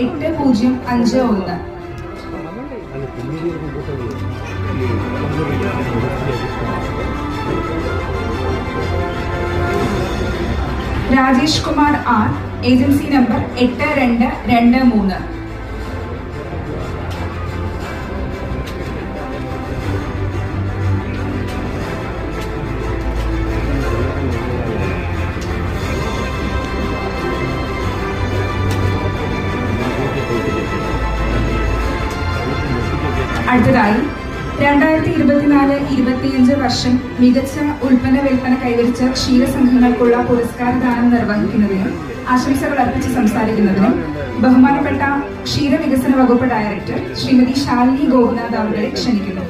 8051. Rajesh Kumar R, agency number 8223. അടുത്തതായി 2024-25 വർഷം മികച്ച ഉൽപ്പന്ന വിൽപ്പന കൈവരിച്ച ക്ഷീരസംഘങ്ങൾക്കുള്ള പുരസ്കാരദാനം നിർവഹിക്കുന്നതിനും ആശംസകൾ അർപ്പിച്ച് സംസാരിക്കുന്നതിനും ബഹുമാനപ്പെട്ട ക്ഷീരവികസന വകുപ്പ് ഡയറക്ടർ ശ്രീമതി ശാലിനി ഗോപിനാഥ് അവരെ ക്ഷണിക്കുന്നു.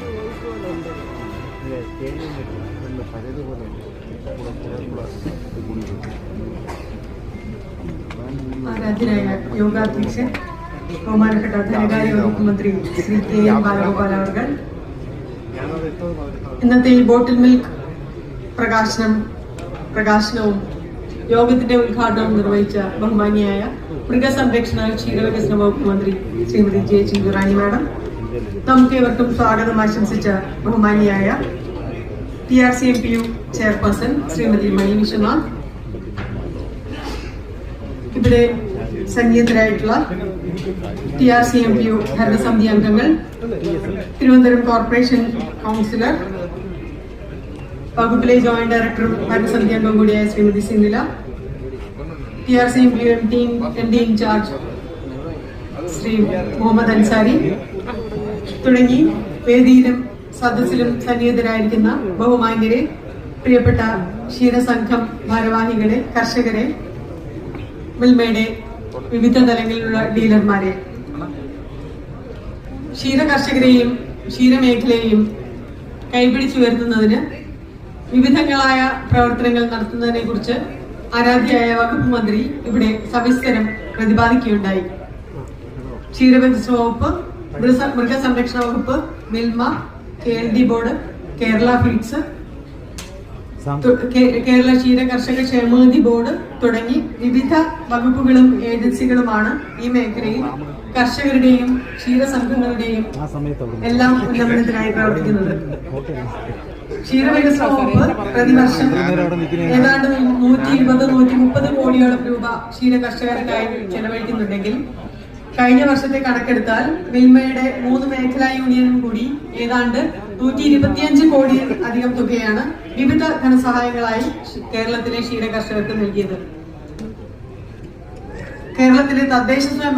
ആരാധ്യനായ യോഗാധ്യക്ഷൻ ബഹുമാനപ്പെട്ട ധനകാര്യ വകുപ്പ് മന്ത്രി ശ്രീ കെ എൻ ബാലഗോപാൽ അവർ ഇന്നത്തെ ഈ ബോട്ടിൽ മിൽക്ക് പ്രകാശനവും യോഗത്തിന്റെ ഉദ്ഘാടനവും നിർവഹിച്ച ബഹുമാനിയായ മൃഗസംരക്ഷണ ക്ഷീരവികസന വകുപ്പ് മന്ത്രി ശ്രീമതി ജെ ചിഞ്ചുറാണി മാഡം, നമുക്ക് ഇവർക്കും സ്വാഗതം ആശംസിച്ച ബഹുമാനിയായ TRCMPU ചെയർപേഴ്സൺ ശ്രീമതി മണി വിശ്വനാഥ്, ഇവിടെ സന്നിഹിതരായിട്ടുള്ള TRCMPU ഭരണസമിതി അംഗങ്ങൾ, തിരുവനന്തപുരം കോർപ്പറേഷൻ കൗൺസിലർ, വകുപ്പിലെ ജോയിന്റ് ഡയറക്ടറും ഭരണസമിതി അംഗം കൂടിയായ Shrimati Sinila, TRCMPU MD in charge Shri Muhammad Ansari തുടങ്ങി വേദിയിലും സദസ്സിലും സന്നിഹിതരായിരിക്കുന്ന ബഹുമാന്യരെ, പ്രിയപ്പെട്ട ക്ഷീരസംഘം ഭാരവാഹികളെ, കർഷകരെ, മിൽമയുടെ വിവിധ തലങ്ങളിലുള്ള ഡീലർമാരെ, ക്ഷീര കർഷകരെയും ക്ഷീരമേഖലയെയും കൈപിടിച്ചുയർത്തുന്നതിന് വിവിധങ്ങളായ പ്രവർത്തനങ്ങൾ നടത്തുന്നതിനെ കുറിച്ച് ആരാധ്യയായ വകുപ്പ് മന്ത്രി ഇവിടെ സവിസ്തരം പ്രതിപാദിക്കുകയുണ്ടായി. ക്ഷീരവികസന വകുപ്പ്, മൃഗസംരക്ഷണ വകുപ്പ്, Milma, KLD board, Kerala feeds, Kerala ക്ഷീര കർഷക ക്ഷേമനിധി ബോർഡ് തുടങ്ങി വിവിധ വകുപ്പുകളും ഏജൻസികളുമാണ് ഈ മേഖലയിൽ കർഷകരുടെയും ക്ഷീരസംഘങ്ങളുടെയും എല്ലാം ഉന്നമനത്തിനായി പ്രവർത്തിക്കുന്നത്. ക്ഷീരവികസന വകുപ്പ് പ്രതിവർഷം ഏതാണ്ട് 120-130 കോടിയോളം രൂപ ക്ഷീര കർഷകർക്കായി ചെലവഴിക്കുന്നുണ്ടെങ്കിൽ കഴിഞ്ഞ വർഷത്തെ കണക്കെടുത്താൽ മിൽമയുടെ 3 മേഖലാ യൂണിയനും കൂടി ഏതാണ്ട് 125 കോടിയിൽ അധികം തുകയാണ് വിവിധ ധനസഹായങ്ങളായി കേരളത്തിലെ ക്ഷീര കർഷകർക്ക് നൽകിയത്. കേരളത്തിലെ തദ്ദേശ സ്വയംഭരണ